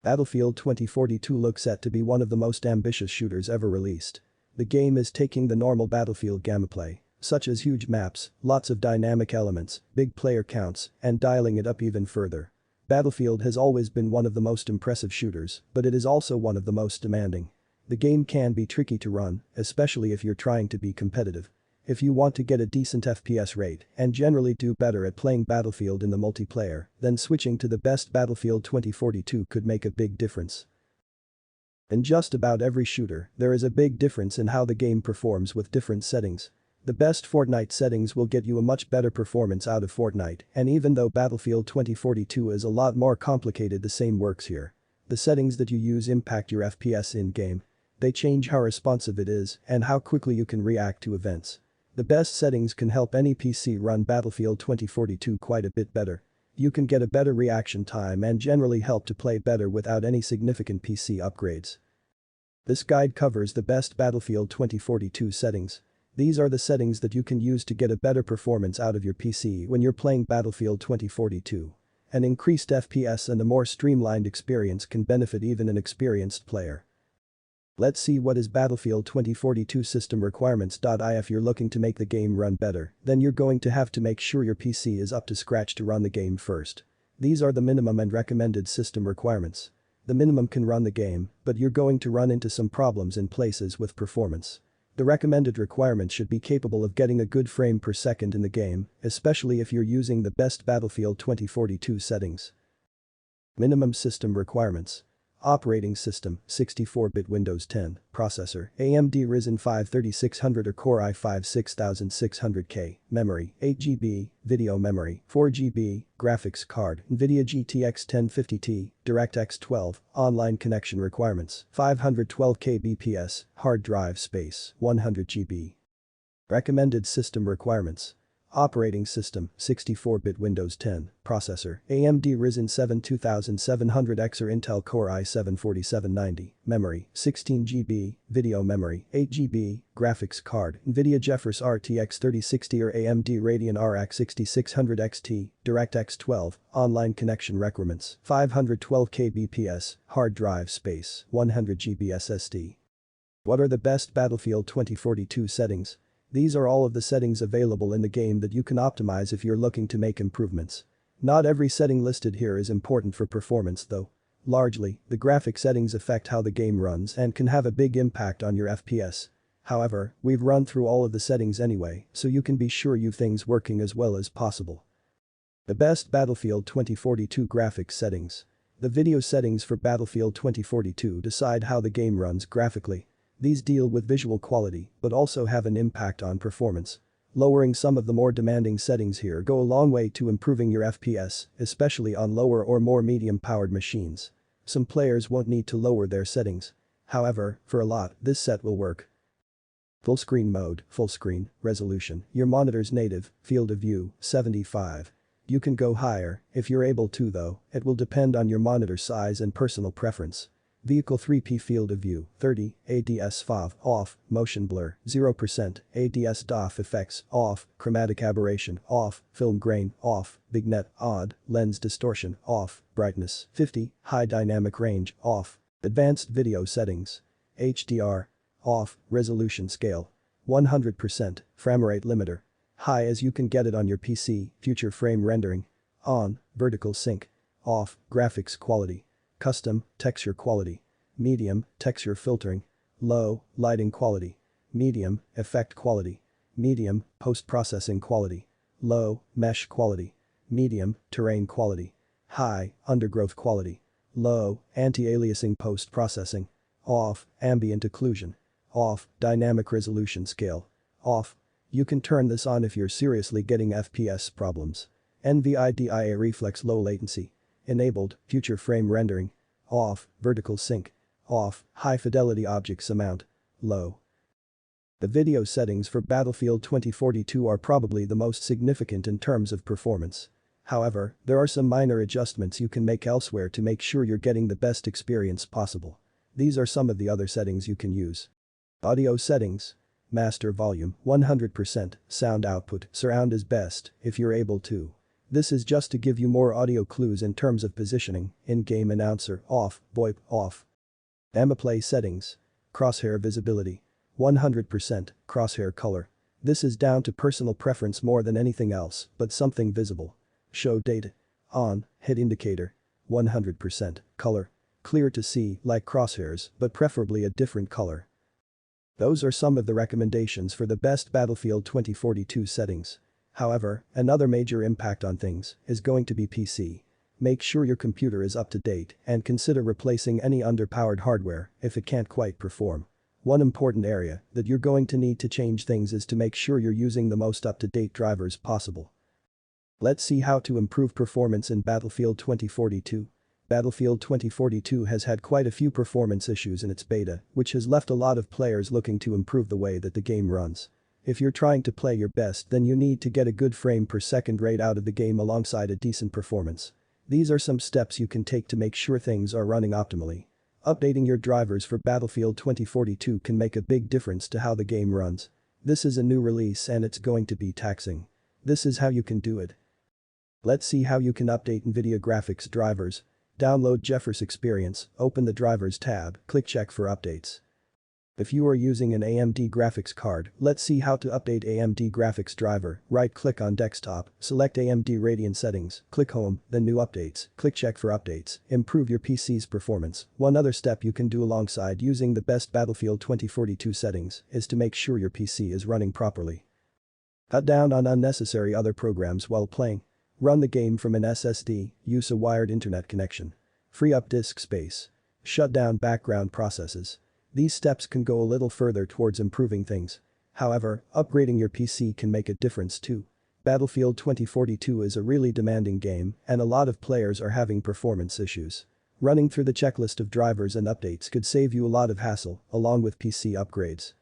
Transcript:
Battlefield 2042 looks set to be one of the most ambitious shooters ever released. The game is taking the normal Battlefield gameplay, such as huge maps, lots of dynamic elements, big player counts, and dialing it up even further. Battlefield has always been one of the most impressive shooters, but it is also one of the most demanding. The game can be tricky to run, especially if you're trying to be competitive. If you want to get a decent FPS rate and generally do better at playing Battlefield in the multiplayer, then switching to the best Battlefield 2042 could make a big difference. In just about every shooter, there is a big difference in how the game performs with different settings. The best Fortnite settings will get you a much better performance out of Fortnite, and even though Battlefield 2042 is a lot more complicated, the same works here. The settings that you use impact your FPS in-game. They change how responsive it is and how quickly you can react to events. The best settings can help any PC run Battlefield 2042 quite a bit better. You can get a better reaction time and generally help to play better without any significant PC upgrades. This guide covers the best Battlefield 2042 settings. These are the settings that you can use to get a better performance out of your PC when you're playing Battlefield 2042. An increased FPS and a more streamlined experience can benefit even an experienced player. Let's see what is Battlefield 2042 system requirements. If you're looking to make the game run better, then you're going to have to make sure your PC is up to scratch to run the game first. These are the minimum and recommended system requirements. The minimum can run the game, but you're going to run into some problems in places with performance. The recommended requirement should be capable of getting a good frame per second in the game, especially if you're using the best Battlefield 2042 settings. Minimum system requirements. Operating system, 64-bit Windows 10, processor, AMD Ryzen 5 3600 or Core i5 6600K, memory, 8GB, video memory, 4GB, graphics card, NVIDIA GTX 1050Ti, DirectX 12, online connection requirements, 512 kbps, hard drive space, 100GB. Recommended system requirements. Operating system, 64-bit Windows 10, processor, AMD Ryzen 7 2700X or Intel Core i7 4790, memory, 16GB, video memory, 8GB, graphics card, NVIDIA GeForce RTX 3060 or AMD Radeon RX 6600 XT, DirectX 12, online connection requirements, 512 kbps, hard drive space, 100GB SSD. What are the best Battlefield 2042 settings? These are all of the settings available in the game that you can optimize if you're looking to make improvements. Not every setting listed here is important for performance though. Largely, the graphic settings affect how the game runs and can have a big impact on your FPS. However, we've run through all of the settings anyway, so you can be sure you things working as well as possible. The best Battlefield 2042 graphics settings. The video settings for Battlefield 2042 decide how the game runs graphically. These deal with visual quality, but also have an impact on performance. Lowering some of the more demanding settings here go a long way to improving your FPS, especially on lower or more medium-powered machines. Some players won't need to lower their settings. However, for a lot, this set will work. Full screen mode, full screen, resolution, your monitor's native, field of view, 75. You can go higher, if you're able to though, it will depend on your monitor size and personal preference. Vehicle 3P field of view, 30, ADS FOV, off, motion blur, 0%, ADS DOF effects, off, chromatic aberration, off, film grain, off, vignette, odd, lens distortion, off, brightness, 50, high dynamic range, off, advanced video settings, HDR, off, resolution scale, 100%, framerate limiter, high as you can get it on your PC, future frame rendering, on, vertical sync, off, graphics quality. Custom, texture quality. Medium, texture filtering. Low, lighting quality. Medium, effect quality. Medium, post-processing quality. Low, mesh quality. Medium, terrain quality. High, undergrowth quality. Low, anti-aliasing post-processing. Off, ambient occlusion. Off, dynamic resolution scale. Off. You can turn this on if you're seriously getting FPS problems. NVIDIA reflex low latency. Enabled, future frame rendering. Off, vertical sync. Off, high fidelity objects amount. Low. The video settings for Battlefield 2042 are probably the most significant in terms of performance. However, there are some minor adjustments you can make elsewhere to make sure you're getting the best experience possible. These are some of the other settings you can use. Audio settings. Master volume, 100%, sound output, surround is best, if you're able to. This is just to give you more audio clues in terms of positioning, in-game announcer, off, VoIP, off. Gameplay settings. Crosshair visibility. 100%, crosshair color. This is down to personal preference more than anything else, but something visible. Show data. On, hit indicator. 100%, color. Clear to see, like crosshairs, but preferably a different color. Those are some of the recommendations for the best Battlefield 2042 settings. However, another major impact on things is going to be PC. Make sure your computer is up to date and consider replacing any underpowered hardware if it can't quite perform. One important area that you're going to need to change things is to make sure you're using the most up-to-date drivers possible. Let's see how to improve performance in Battlefield 2042. Battlefield 2042 has had quite a few performance issues in its beta, which has left a lot of players looking to improve the way that the game runs. If you're trying to play your best, then you need to get a good frame per second rate out of the game alongside a decent performance. These are some steps you can take to make sure things are running optimally. Updating your drivers for Battlefield 2042 can make a big difference to how the game runs. This is a new release and it's going to be taxing. This is how you can do it. Let's see how you can update NVIDIA graphics drivers. Download GeForce Experience, open the Drivers tab, click Check for updates. If you are using an AMD graphics card, let's see how to update AMD graphics driver. Right-click on Desktop, select AMD Radeon settings, click Home, then New Updates, click Check for updates. Improve your PC's performance. One other step you can do alongside using the best Battlefield 2042 settings is to make sure your PC is running properly. Cut down on unnecessary other programs while playing. Run the game from an SSD, use a wired internet connection. Free up disk space. Shut down background processes. These steps can go a little further towards improving things. However, upgrading your PC can make a difference too. Battlefield 2042 is a really demanding game and a lot of players are having performance issues. Running through the checklist of drivers and updates could save you a lot of hassle, along with PC upgrades.